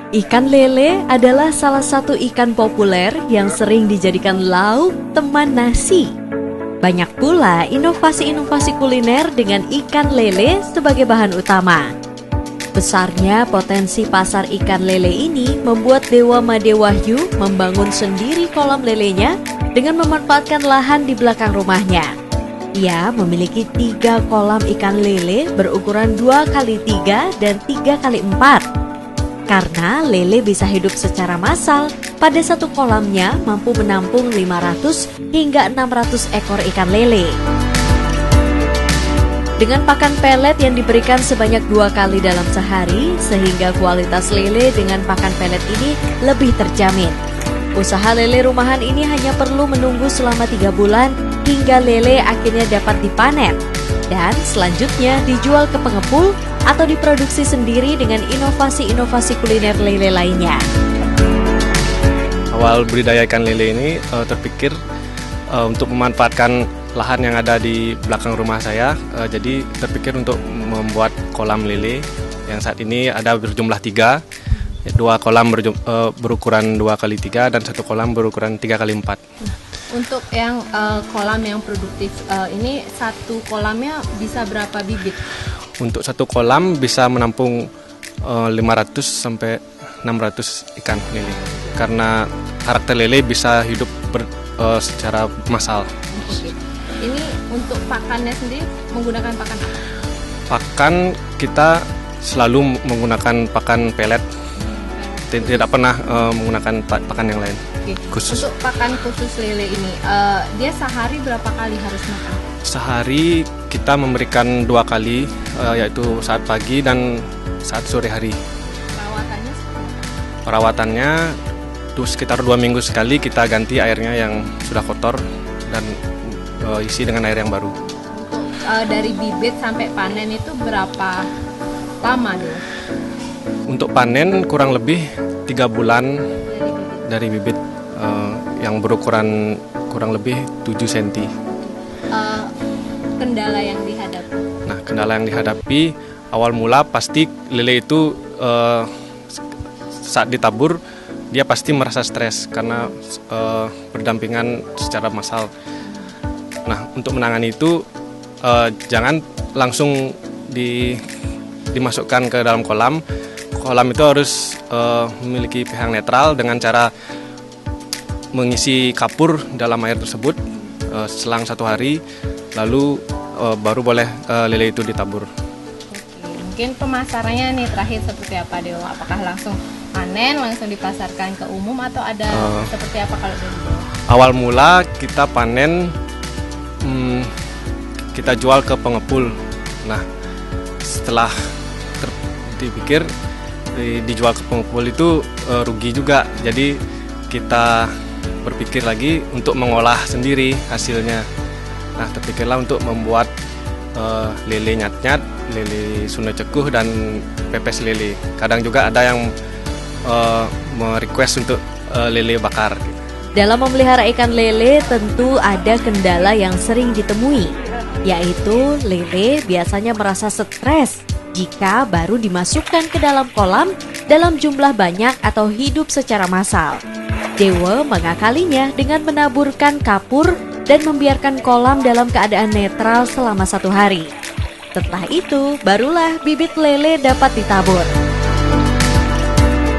Ikan lele adalah salah satu ikan populer yang sering dijadikan lauk teman nasi. Banyak pula inovasi-inovasi kuliner dengan ikan lele sebagai bahan utama. Besarnya potensi pasar ikan lele ini membuat Dewa Made Wahyu membangun sendiri kolam lelenya dengan memanfaatkan lahan di belakang rumahnya. Ia memiliki 3 kolam ikan lele berukuran 2x3 dan 3x4. Karena lele bisa hidup secara massal, pada satu kolamnya mampu menampung 500 hingga 600 ekor ikan lele. Dengan pakan pelet yang diberikan sebanyak 2 kali dalam sehari, sehingga kualitas lele dengan pakan pelet ini lebih terjamin. Usaha lele rumahan ini hanya perlu menunggu selama 3 bulan hingga lele akhirnya dapat dipanen. Dan selanjutnya dijual ke pengepul atau diproduksi sendiri dengan inovasi-inovasi kuliner lele lainnya. Awal budidaya ikan lele ini terpikir untuk memanfaatkan lahan yang ada di belakang rumah saya. Jadi terpikir untuk membuat kolam lele yang saat ini ada berjumlah 3. 2 kolam berukuran 2x3 dan 1 kolam berukuran 3x4. Untuk yang kolam yang produktif ini, satu kolamnya bisa berapa bibit? Untuk 1 kolam bisa menampung 500 sampai 600 ikan lele. Karena karakter lele bisa hidup secara massal. Oke. Ini untuk pakannya sendiri menggunakan pakan apa? Pakan kita selalu menggunakan pakan pelet. Tidak pernah menggunakan pakan yang lain. Oke. Khusus. Untuk pakan khusus lele ini, dia sehari berapa kali harus makan? Sehari kita memberikan 2 kali, yaitu saat pagi dan saat sore hari. Perawatannya seperti apa? Perawatannya itu sekitar 2 minggu sekali kita ganti airnya yang sudah kotor dan isi dengan air yang baru. Untuk dari bibit sampai panen itu berapa lama dia? Untuk panen kurang lebih 3 bulan dari bibit yang berukuran kurang lebih 7 cm. Kendala yang dihadapi? Nah, kendala yang dihadapi awal mula pasti lele itu saat ditabur dia pasti merasa stres karena berdampingan secara massal. Nah, untuk menangani itu jangan langsung dimasukkan ke dalam kolam. Kolam itu harus memiliki pH netral dengan cara mengisi kapur dalam air tersebut selang 1 hari, lalu baru boleh lele itu ditabur. Oke, mungkin pemasarannya nih terakhir seperti apa, Dewa? Apakah langsung panen, langsung dipasarkan ke umum atau ada seperti apa kalau dari Dewa? Awal mula kita panen, kita jual ke pengepul. Nah, setelah dipikir dijual ke pengepul itu rugi juga, jadi kita berpikir lagi untuk mengolah sendiri hasilnya. Nah, terpikirlah untuk membuat lele nyat-nyat, lele Sunda Cekuh dan pepes lele. Kadang juga ada yang merequest untuk lele bakar. Dalam memelihara ikan lele tentu ada kendala yang sering ditemui, yaitu lele biasanya merasa stres jika baru dimasukkan ke dalam kolam dalam jumlah banyak atau hidup secara massal. Dewa mengakalinya dengan menaburkan kapur dan membiarkan kolam dalam keadaan netral selama 1 hari. Setelah itu, barulah bibit lele dapat ditabur.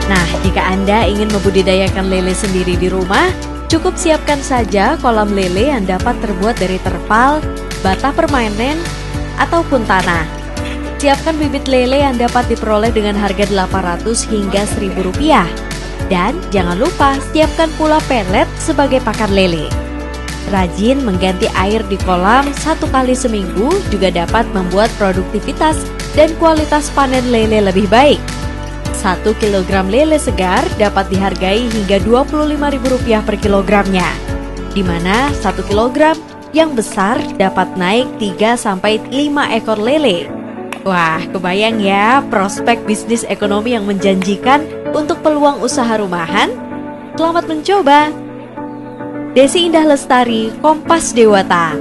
Nah, jika Anda ingin membudidayakan lele sendiri di rumah, cukup siapkan saja kolam lele yang dapat terbuat dari terpal, bata permanen, ataupun tanah. Siapkan bibit lele yang dapat diperoleh dengan harga Rp800 hingga Rp1.000. Dan jangan lupa siapkan pula pelet sebagai pakan lele. Rajin mengganti air di kolam 1 kali seminggu juga dapat membuat produktivitas dan kualitas panen lele lebih baik. 1 kg lele segar dapat dihargai hingga Rp25.000 per kilogramnya, di mana 1 kg yang besar dapat naik 3-5 ekor lele. Wah, kebayang ya prospek bisnis ekonomi yang menjanjikan untuk peluang usaha rumahan? Selamat mencoba! Desi Indah Lestari, Kompas Dewata.